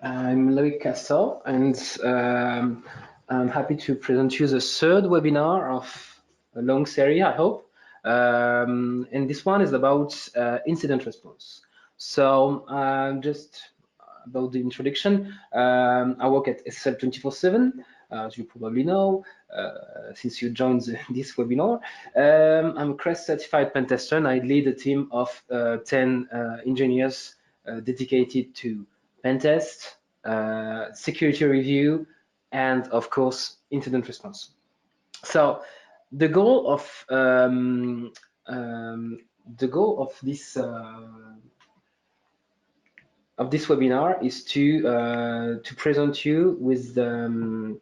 I'm Loic Castel, and I'm happy to present you the third webinar of a long series, I hope. And this one is about incident response. So just about the introduction, I work at SSL 24/7, as you probably know, since you joined this webinar. I'm a CREST certified pen tester, and I lead a team of 10 engineers dedicated to pen test, security review, and of course, incident response. So the goal of this webinar is to present you with the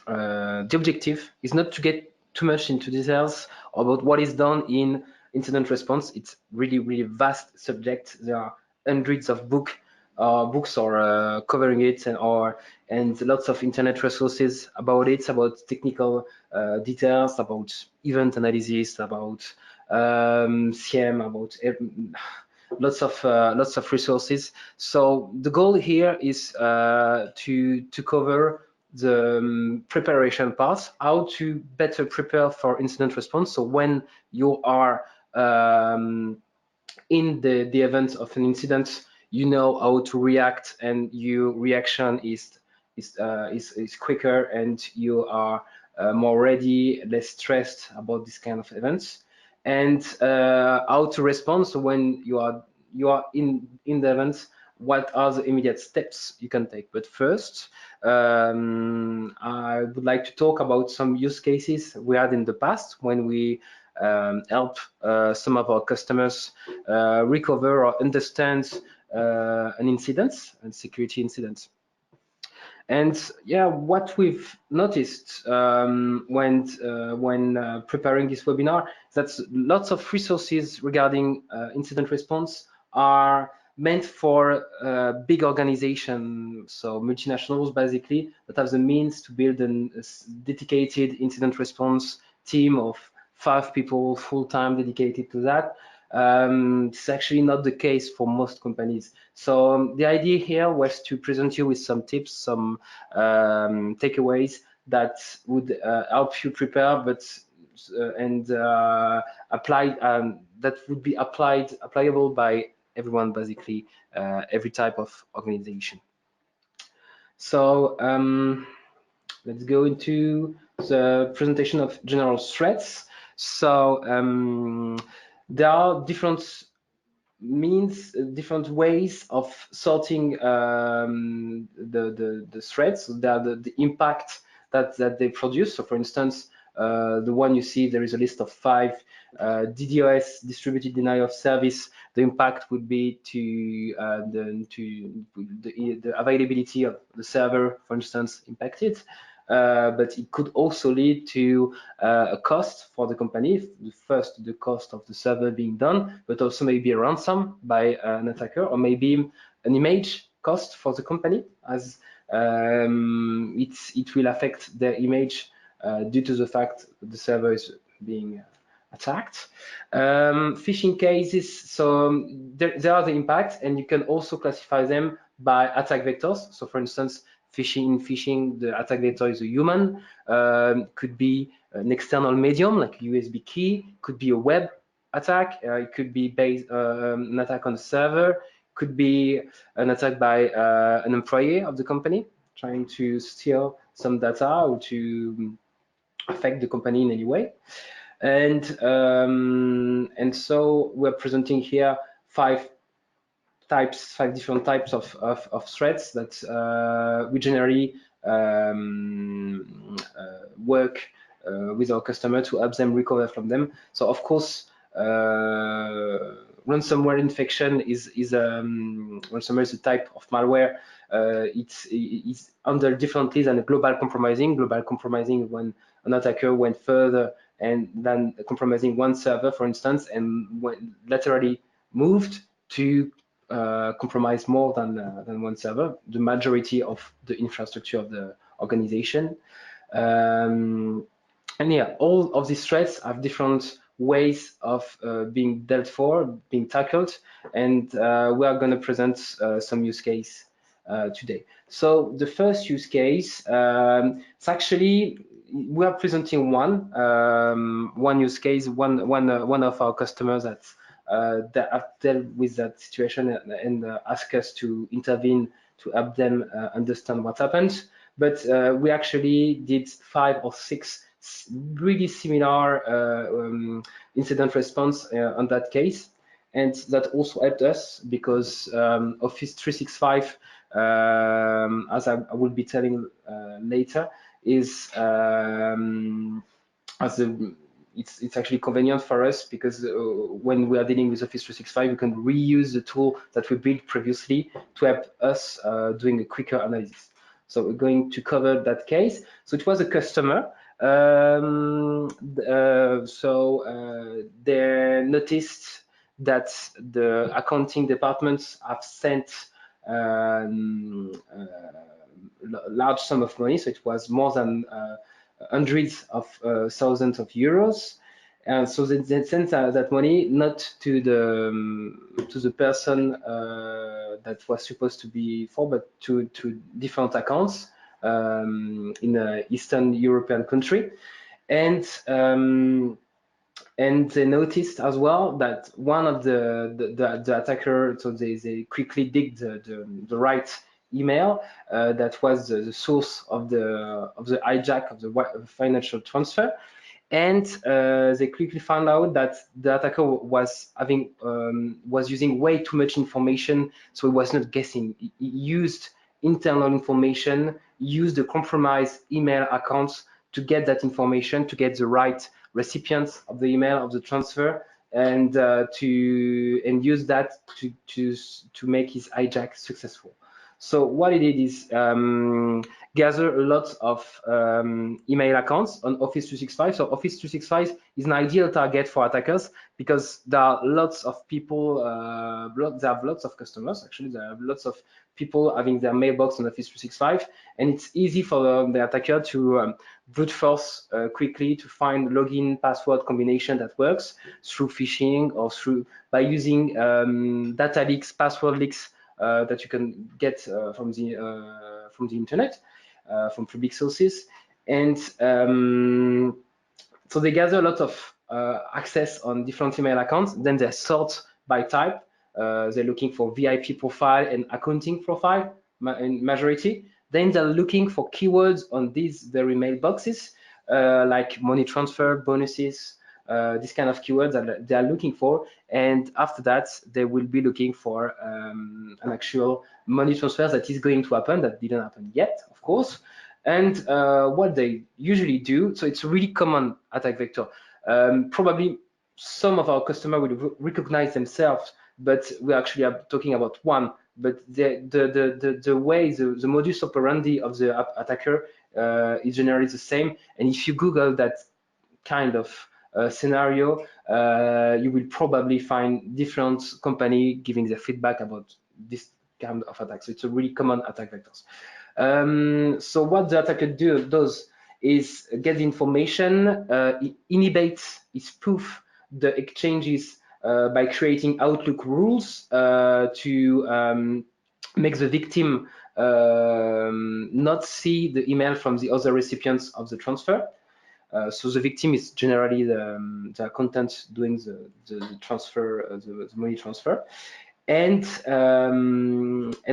objective is not to get too much into details about what is done in incident response. It's really vast subject. There are hundreds of books covering it, and lots of internet resources about it, about technical details, about event analysis, about CM, about lots of resources. So the goal here is to cover the preparation part, how to better prepare for incident response. So when you are in the event of an incident, you know how to react, and your reaction is quicker, and you are more ready, less stressed about this kind of events, and how to respond. So when you are in the event, what are the immediate steps you can take? But first, I would like to talk about some use cases we had in the past when we help some of our customers recover or understand an incident and security incident. And yeah, what we've noticed when preparing this webinar is that lots of resources regarding incident response are meant for big organizations, so multinationals basically, that have the means to build a dedicated incident response team of 5 people full-time dedicated to that. It's actually not the case for most companies. So the idea here was to present you with some tips, some takeaways that would help you prepare, but apply that would be applicable by everyone, basically, every type of organization. So let's go into the presentation of general threats. So there are different ways of sorting the threats, the impact that they produce. So for instance, the one you see, there is a list of 5 DDoS, distributed denial of service. The impact would be to the availability of the server, for instance, impacted. But it could also lead to a cost for the company. First, the cost of the server being done, but also maybe a ransom by an attacker, or maybe an image cost for the company, as it will affect their image due to the fact that the server is being attacked. Phishing cases, so there are the impacts, and you can also classify them by attack vectors. So for instance, phishing, the attack vector is a human, could be an external medium like a USB key, could be a web attack, it could be based an attack on the server, could be an attack by an employee of the company trying to steal some data or to affect the company in any way. And so we're presenting here 5 different types of threats that we generally work with our customer to help them recover from them. So of course, ransomware infection is ransomware is a type of malware. It's under differently than global compromising. Global compromising when an attacker went further and then compromising one server, for instance, and laterally moved to compromise more than one server, the majority of the infrastructure of the organization. And yeah, all of these threats have different ways of being dealt for, being tackled, and we are going to present some use case today. So the first use case, it's actually, we are presenting one use case, one of our customers that have dealt with that situation and ask us to intervene to help them understand what happened. But we actually did 5 or 6 really similar incident response on that case. And that also helped us because Office 365, as I will be telling later, is it's actually convenient for us because when we are dealing with Office 365, we can reuse the tool that we built previously to help us doing a quicker analysis. So we're going to cover that case. So it was a customer. They noticed that the accounting departments have sent large sum of money. So it was more than hundreds of thousands of euros. And so they sent that money not to the person that was supposed to be for, but to different accounts in an Eastern European country. And they noticed as well that one of the attacker, so they quickly dig the right email that was the source of the hijack of the financial transfer. And they quickly found out that the attacker was using way too much information, so he was not guessing. He used internal information, used the compromised email accounts to get that information, to get the right recipients of the email of the transfer, and use that to make his hijack successful. So what he did is gather a lot of email accounts on Office 365. So Office 365 is an ideal target for attackers because there are lots of people, they have lots of customers, actually, there are lots of people having their mailbox on Office 365, and it's easy for the attacker to brute force quickly to find login password combination that works through phishing or by using data leaks, password leaks that you can get from the internet, from public sources. And so they gather a lot of access on different email accounts. Then they sort by type. They're looking for VIP profile and accounting profile in majority. Then they're looking for keywords on these very mailboxes, like money transfer, bonuses, this kind of keywords that they are looking for. And after that, they will be looking for an actual money transfer that is going to happen, that didn't happen yet, of course. And what they usually do, so it's a really common attack vector. Probably some of our customers will recognize themselves, but we actually are talking about one. But the way, the modus operandi of the attacker is generally the same. And if you Google that kind of scenario, you will probably find different companies giving their feedback about this kind of attack. So it's a really common attack vectors. So what the attacker does is get the information, inhibit, spoof the exchanges by creating Outlook rules to make the victim not see the email from the other recipients of the transfer. So the victim is generally the accountant doing the transfer, the money transfer. And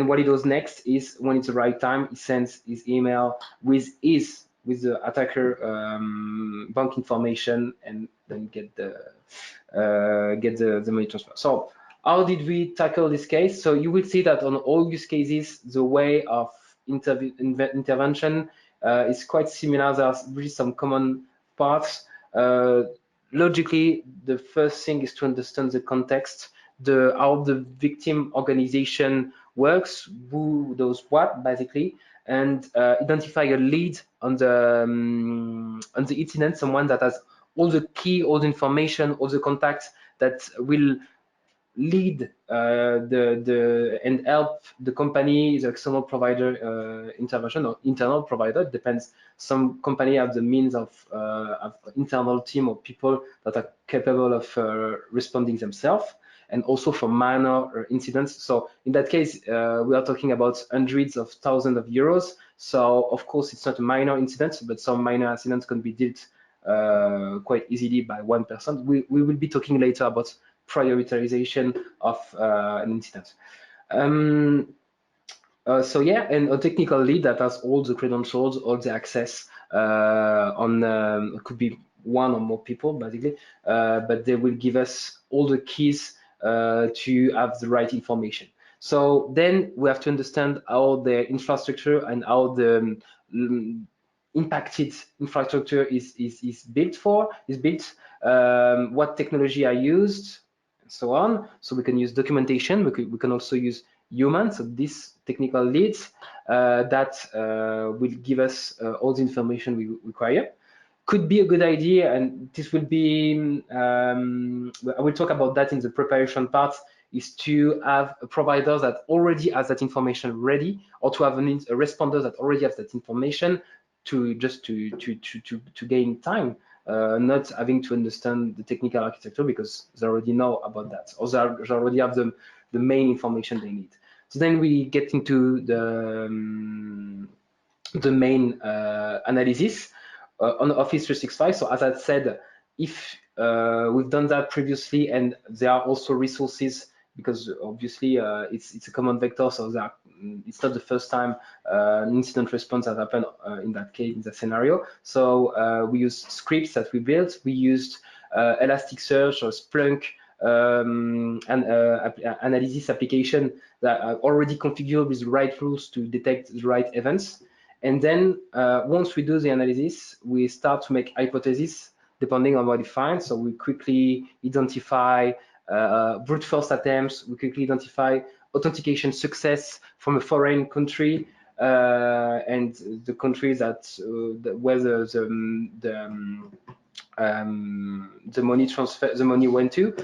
what he does next is, when it's the right time, he sends his email with the attacker bank information, and then get the money transfer. So how did we tackle this case? So you will see that on all use cases, the way of intervention is quite similar. There's really some common parts. Logically, the first thing is to understand the context, how the victim organization works, who does what, basically, and identify a lead on the incident, someone that has all the key, all the information, all the contacts that will lead and help the company, the external provider intervention, or internal provider. It depends. Some company have the means of internal team of people that are capable of responding themselves. and also for minor incidents. So in that case, we are talking about hundreds of thousands of euros. So of course, it's not a minor incident, but some minor incidents can be dealt quite easily by one person. We will be talking later about prioritization of an incident. So yeah, and a technical lead that has all the credentials, all the access it could be one or more people basically, but they will give us all the keys to have the right information. So then we have to understand how the infrastructure and how the impacted infrastructure is built, what technology are used, and so on. So we can use documentation. We can also use humans. So these technical leads that will give us all the information we require. Could be a good idea, and this will be, I will talk about that in the preparation part, is to have a provider that already has that information ready, or to have a responder that already has that information to gain time, not having to understand the technical architecture because they already know about that, or they already have the main information they need. So then we get into the main analysis on Office 365. So as I said, if we've done that previously, and there are also resources, because obviously it's a common vector, so it's not the first time an incident response has happened in that case, in that scenario. So we used scripts that we built. We used Elasticsearch or Splunk analysis application that are already configured with the right rules to detect the right events. And then once we do the analysis, we start to make hypotheses depending on what we find. So we quickly identify brute force attempts. We quickly identify authentication success from a foreign country and the countries where the money went to.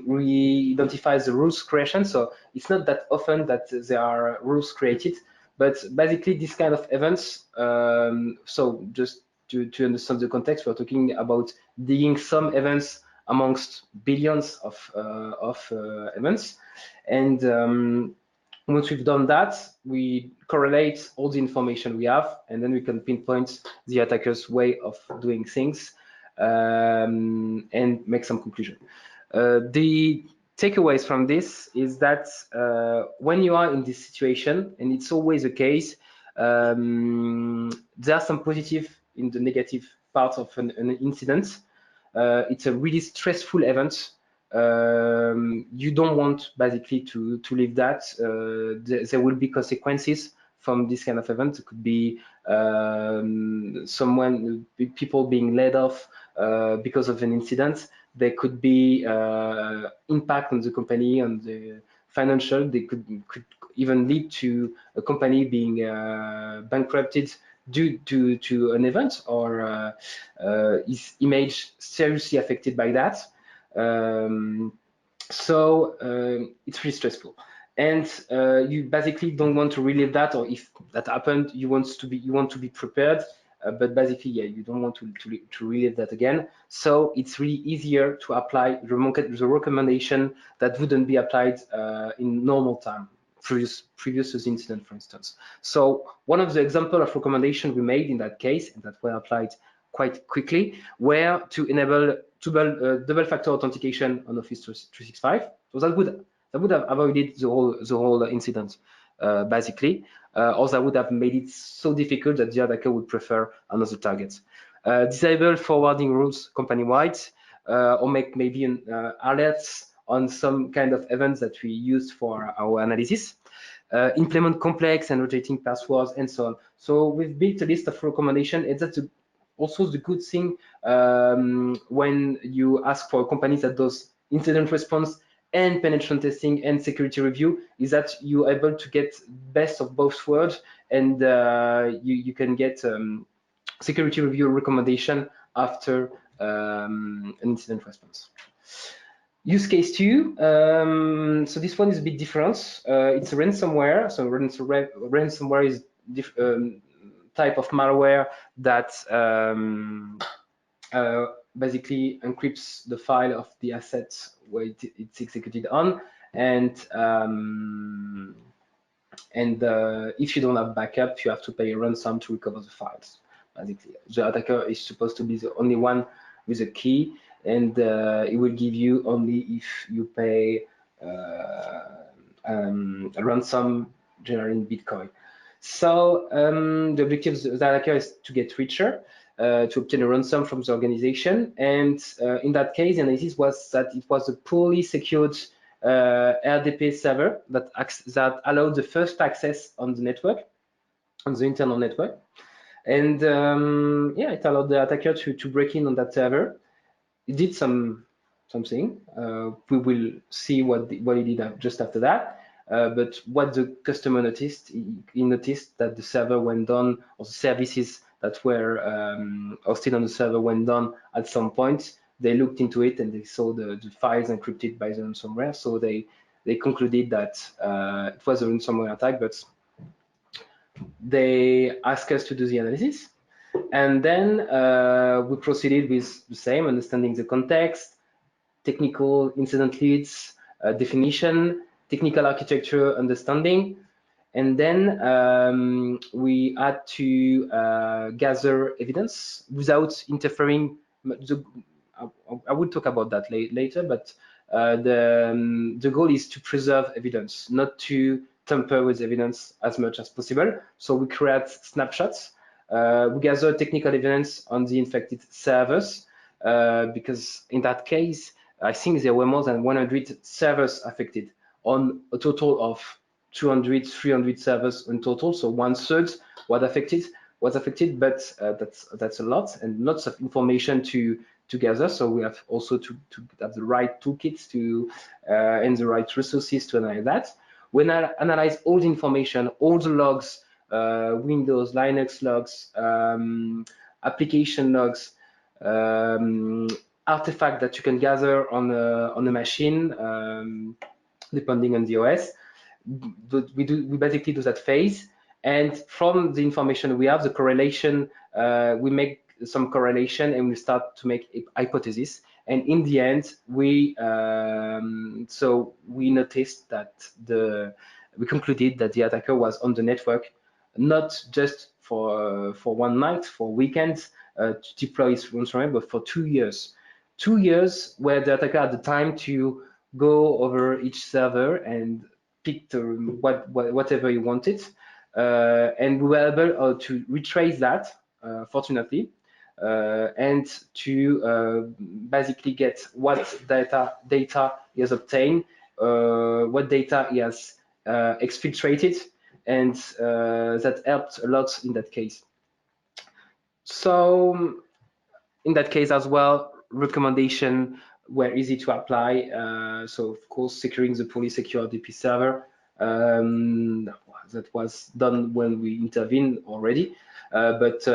We identify the rules creation. So it's not that often that there are rules created, but basically this kind of events. So just to understand the context, we're talking about digging some events amongst billions of events, and once we've done that, we correlate all the information we have, and then we can pinpoint the attacker's way of doing things and make some conclusion. The takeaways from this is that when you are in this situation, and it's always the case, there are some positive in the negative part of an incident. It's a really stressful event. You don't want basically to leave that. There will be consequences from this kind of event. It could be people being laid off because of an incident. There could be impact on the company, on the financial. They could even lead to a company being bankrupted due to an event, or its image seriously affected by that. It's really stressful, and you basically don't want to relive that, or if that happened, you want to be prepared. But basically, yeah, you don't want to relive that again. So it's really easier to apply the recommendation that wouldn't be applied in normal time, previous incident, for instance. So one of the example of recommendation we made in that case, and that were applied quite quickly, were to enable double factor authentication on Office 365. So that would have avoided the whole incident, basically, or that would have made it so difficult that the attacker would prefer another target. Disable forwarding rules company-wide, or make maybe alerts on some kind of events that we used for our analysis. Implement complex and rotating passwords, and so on. So we've built a list of recommendations, and that's also the good thing when you ask for a company that does incident response and penetration testing and security review, is that you're able to get best of both worlds, and you can get security review recommendation after an incident response. Use case 2, so this one is a bit different. It's ransomware. So ransomware is type of malware that basically encrypts the file of the assets where it's executed on, and if you don't have backup, you have to pay a ransom to recover the files. Basically, the attacker is supposed to be the only one with a key, and it will give you only if you pay a ransom generally in Bitcoin. So the objective of the attacker is to get richer, to obtain a ransom from the organization. And in that case, the analysis was that it was a poorly secured RDP server that allowed the first access on the network, on the internal network. And yeah, it allowed the attacker to break in on that server. It did something. We will see what he did just after that. But what the customer noticed, he noticed that the server went down, or the services that were hosted on the server went down at some point. They looked into it and they saw the files encrypted by the ransomware. So they concluded that it was a ransomware attack, but they asked us to do the analysis. And then we proceeded with the same, understanding the context, technical incident leads, definition, technical architecture understanding, and then we had to gather evidence without interfering. I will talk about that later, but the goal is to preserve evidence, not to tamper with evidence as much as possible. So we create snapshots. We gather technical evidence on the infected servers because in that case, I think there were more than 100 servers affected on a total of 200, 300 servers in total. So 1/3 was affected, but that's a lot and lots of information to gather. So we have also to have the right toolkits and the right resources to analyze that. When I analyze all the information, all the logs, Windows, Linux logs, application logs, artifact that you can gather on a machine, depending on the OS. We basically do that phase, and from the information we have, the correlation, we make some correlation and we start to make a hypothesis. And in the end, we noticed that we concluded that the attacker was on the network, not just for one night, for weekends, to deploy his ransomware, but for 2 years. 2 years where the attacker had the time to go over each server and pick whatever he wanted. And we were able to retrace that, fortunately, and to basically get what data he has obtained, what data he has exfiltrated, and that helped a lot in that case. So in that case as well, recommendation were easy to apply. So of course, securing the poorly secure DP server, that was done when we intervened already, but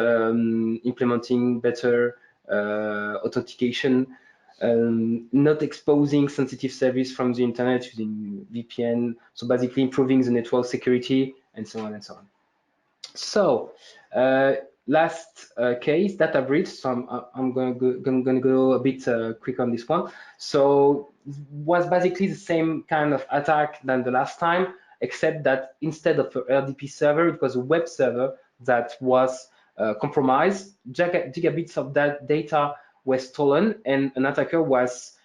implementing better authentication, not exposing sensitive service from the internet using VPN, so basically improving the network security, and so on and so on. So last case, data breach. So I'm going to go a bit quick on this one. So it was basically the same kind of attack than the last time, except that instead of an RDP server, it was a web server that was compromised. Gigabits of that data were stolen, and an attacker was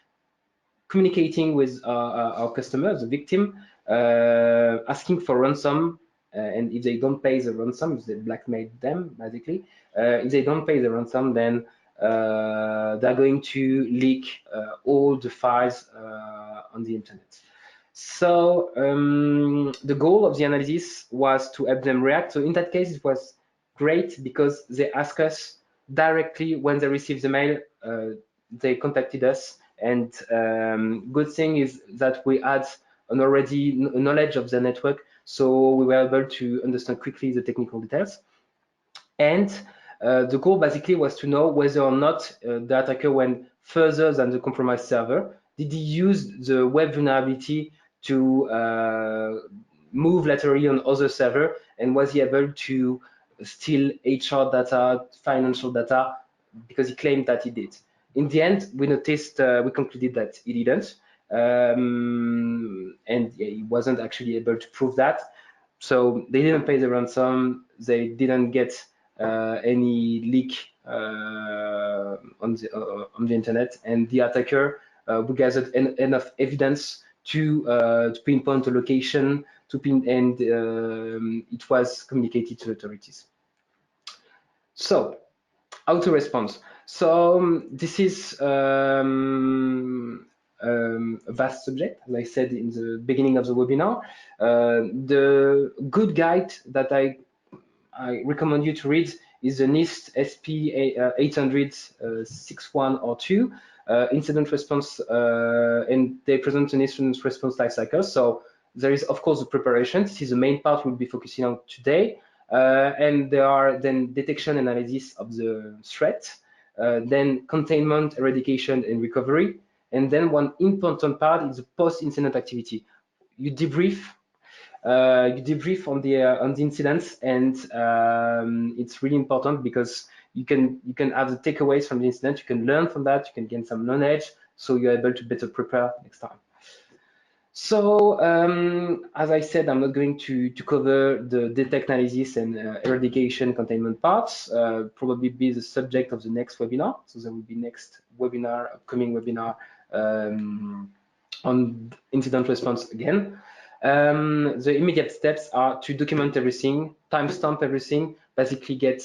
communicating with our customer, the victim, asking for ransom. And if they don't pay the ransom, if they blackmail them, basically, if they don't pay the ransom, then they're going to leak all the files on the internet. So the goal of the analysis was to help them react. So in that case, it was great because they asked us directly when they received the mail, they contacted us. And good thing is that we had already knowledge of the network, so we were able to understand quickly the technical details. And the goal basically was to know whether or not the attacker went further than the compromised server. Did he use the web vulnerability to move laterally on other server, and was he able to steal HR data, financial data, because he claimed that he did. In the end, we concluded that he didn't, and he wasn't actually able to prove that. So they didn't pay the ransom. They didn't get any leak on the internet, and the attacker we gathered enough evidence to pinpoint the location, and it was communicated to authorities. So how to respond? So this is a vast subject, as I said in the beginning of the webinar. The good guide that I recommend you to read is the NIST SP 800-61 or 2 incident response, and they present an incident response lifecycle. So there is, of course, the preparation. This is the main part we'll be focusing on today. And there are then detection analysis of the threat, then containment, eradication, and recovery. And then one important part is the post-incident activity. You debrief on the incidents, and it's really important because you can have the takeaways from the incident. You can learn from that. You can gain some knowledge, so you're able to better prepare next time. So as I said, I'm not going to cover the detect analysis and eradication containment parts. Probably be the subject of the next webinar. So there will be next webinar, upcoming webinar on incident response again. The immediate steps are to document everything, timestamp everything, basically get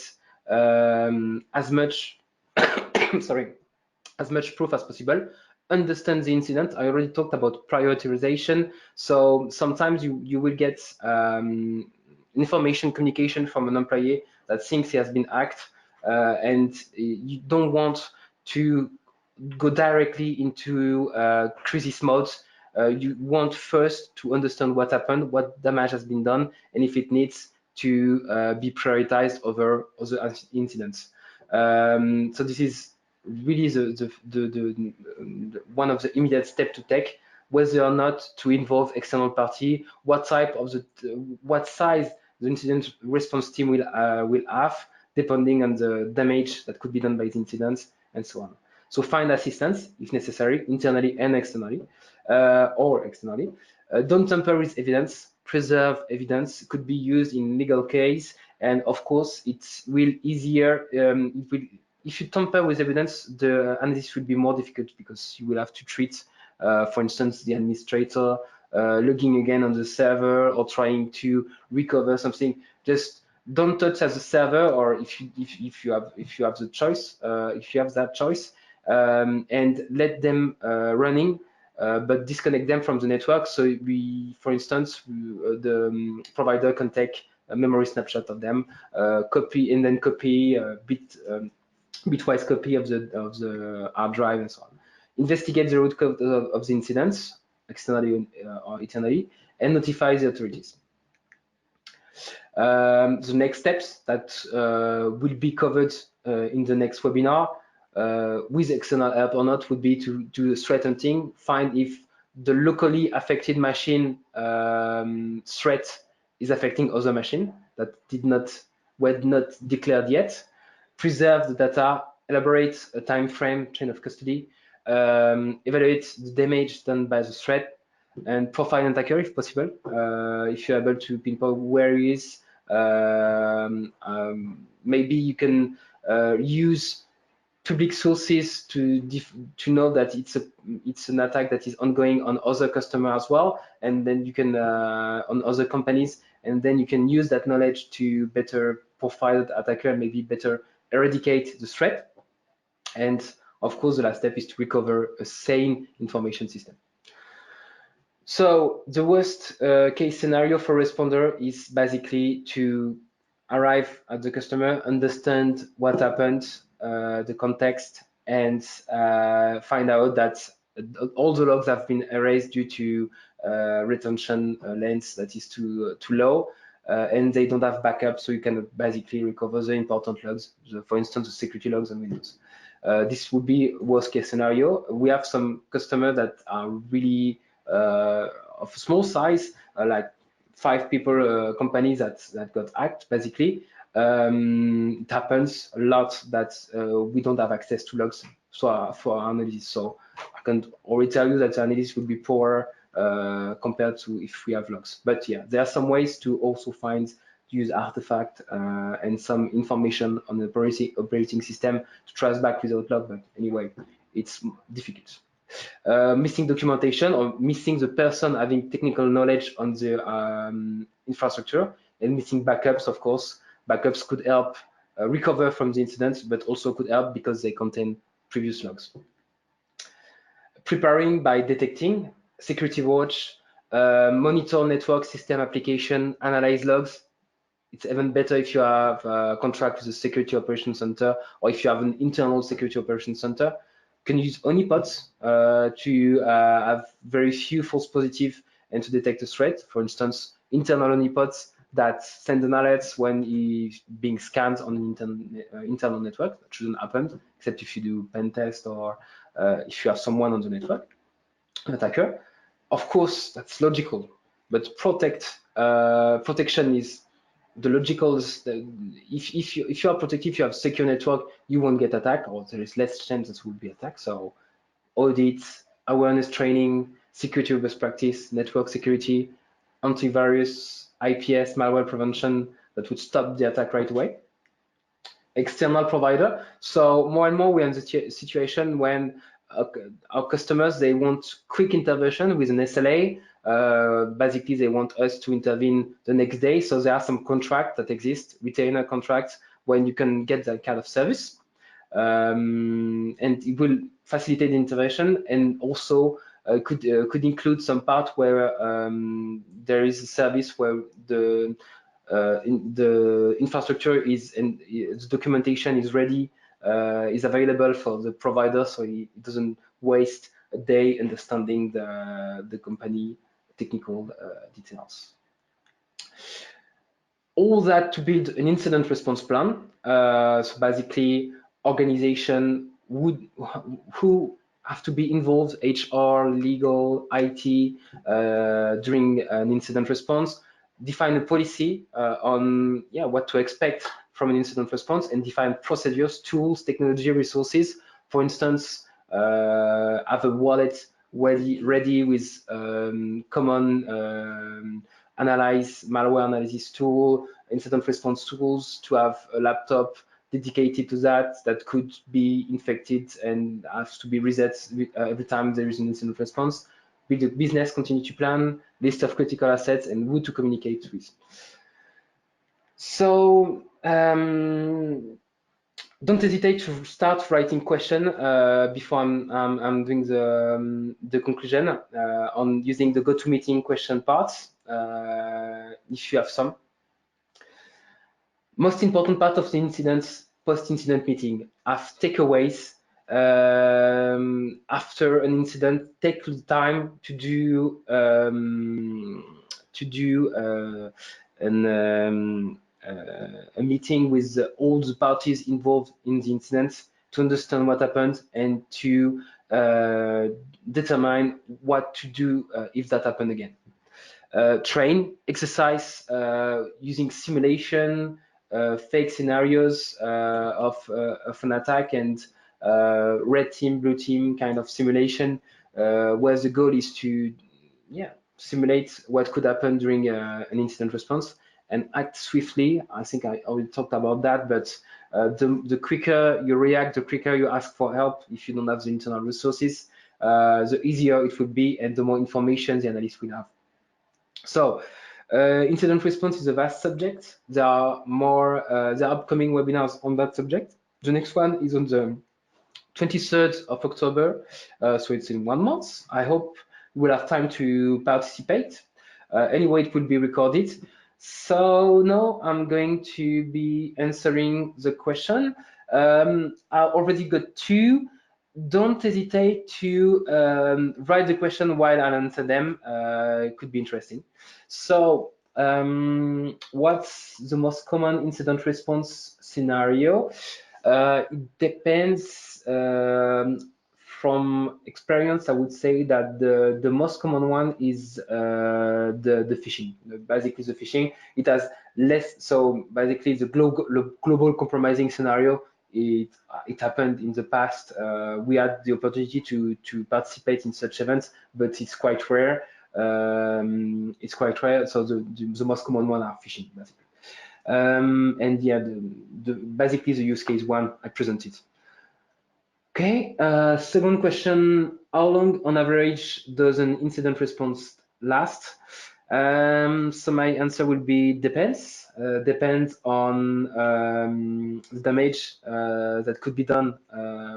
as much as much proof as possible. Understand the incident. I already talked about prioritization. So sometimes you will get information communication from an employee that thinks he has been hacked, and you don't want to go directly into crisis mode. You want first to understand what happened, what damage has been done, and if it needs to be prioritized over other incidents. So this is really the one of the immediate steps to take, whether or not to involve external party, what size the incident response team will have, depending on the damage that could be done by the incidents, and so on. So find assistance if necessary, internally and externally, or externally. Don't tamper with evidence. Preserve evidence. It could be used in legal case, and of course, it will easier. If you tamper with evidence, the analysis will be more difficult because you will have to treat, for instance, the administrator logging again on the server or trying to recover something. Just don't touch as a server, or if you have the choice, if you have that choice, and let them running, but disconnect them from the network. So for instance, the provider can take a memory snapshot of them, copy bitwise copy of the hard drive, and so on. Investigate the root cause of the incidents, externally or internally, and notify the authorities. The next steps that will be covered in the next webinar, with external help or not, would be to do threat hunting, find if the locally affected machine threat is affecting other machine that were not declared yet. Preserve the data, elaborate a time frame, chain of custody, evaluate the damage done by the threat, and profile an attacker if possible. If you're able to pinpoint where he is, maybe you can use public sources to know that it's an attack that is ongoing on other customers as well, and then you can on other companies, and then you can use that knowledge to better profile the attacker and maybe better eradicate the threat. And of course, the last step is to recover a sane information system. So the worst case scenario for responder is basically to arrive at the customer, understand what happened, the context, and find out that all the logs have been erased due to retention length that is too low, and they don't have backup, so you can basically recover the important logs, for instance, the security logs on Windows. This would be worst case scenario. We have some customers that are really of small size, like 5 people companies that got hacked, basically. It happens a lot that we don't have access to logs for analysis. So I can already tell you that the analysis would be poor compared to if we have logs. But yeah, there are some ways to also use artifact and some information on the operating system to trace back without log. But anyway, it's difficult. Missing documentation or missing the person having technical knowledge on the infrastructure, and missing backups, of course. Backups could help recover from the incident, but also could help because they contain previous logs. Preparing by detecting, security watch, monitor network system application, analyze logs. It's even better if you have a contract with the security operations center, or if you have an internal security operations center. You can use honeypots to have very few false positives and to detect a threat. For instance, internal honeypots that send an alert when it's being scanned on an internal network. That shouldn't happen, except if you do pen test or if you have someone on the network, an attacker. Of course, that's logical, but protection is the logical. If you are protected, if you have secure network, you won't get attacked, or there is less chance that will be attacked. So audits, awareness training, security best practice, network security, antivirus, IPS, malware prevention that would stop the attack right away. External provider. So more and more we're in the situation when our customers, they want quick intervention with an SLA. Basically, they want us to intervene the next day. So there are some contracts that exist, retainer contracts, when you can get that kind of service. And it will facilitate the intervention, and also could include some part where there is a service where the infrastructure is and the documentation is ready, is available for the provider, so it doesn't waste a day understanding the company technical details. All that to build an incident response plan. So basically, organization who have to be involved, HR, legal, IT, during an incident response. Define a policy on what to expect from an incident response, and define procedures, tools, technology, resources. For instance, have a wallet ready with common malware analysis tool, incident response tools, to have a laptop dedicated to that could be infected and has to be reset every time there is an incident response. Build a business continuity plan, list of critical assets, and who to communicate with. So don't hesitate to start writing question before I'm doing the conclusion on using the GoToMeeting question parts, if you have some. Most important part of the post-incident meeting, have takeaways. After an incident, take the time to do a meeting with all the parties involved in the incident to understand what happened and to determine what to do if that happened again. Train, exercise using simulation, fake scenarios of an attack, and red team, blue team kind of simulation, where the goal is to simulate what could happen during an incident response and act swiftly. I think I already talked about that, but the quicker you react, the quicker you ask for help if you don't have the internal resources, the easier it would be and the more information the analyst will have. So incident response is a vast subject. There are more, there are upcoming webinars on that subject. The next one is on the 23rd of October, so it's in 1 month. I hope you will have time to participate. Anyway, it will be recorded. So now I'm going to be answering the question. I already got 2. Don't hesitate to write the question while I answer them. It could be interesting. So what's the most common incident response scenario? It depends. From experience, I would say that the most common one is the phishing. Basically, the phishing, it has less. So basically, the global compromising scenario it happened in the past. We had the opportunity to participate in such events, but it's quite rare. It's quite rare. So the most common one are phishing, basically. And yeah, basically the use case one I presented. Okay, second question, how long on average does an incident response last? So my answer will be depends. Depends on the damage that could be done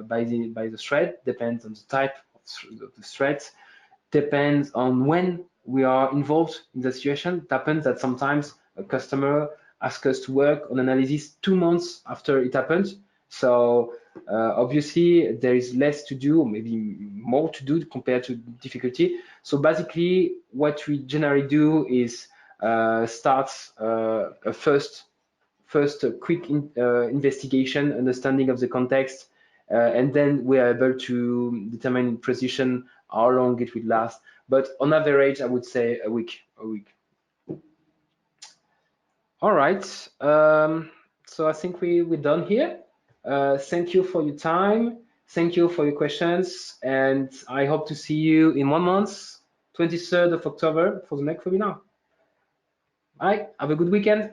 by the threat. Depends on the type of the threat. Depends on when we are involved in the situation. It happens that sometimes a customer asks us to work on analysis 2 months after it happened. So obviously there is less to do, maybe more to do compared to difficulty. So basically what we generally do is start a first quick investigation, understanding of the context, and then we are able to determine in precision how long it will last. But on average, I would say a week. All right. So I think we're done here. Thank you for your time. Thank you for your questions. And I hope to see you in 1 month, 23rd of October, for the next webinar. All right. Have a good weekend.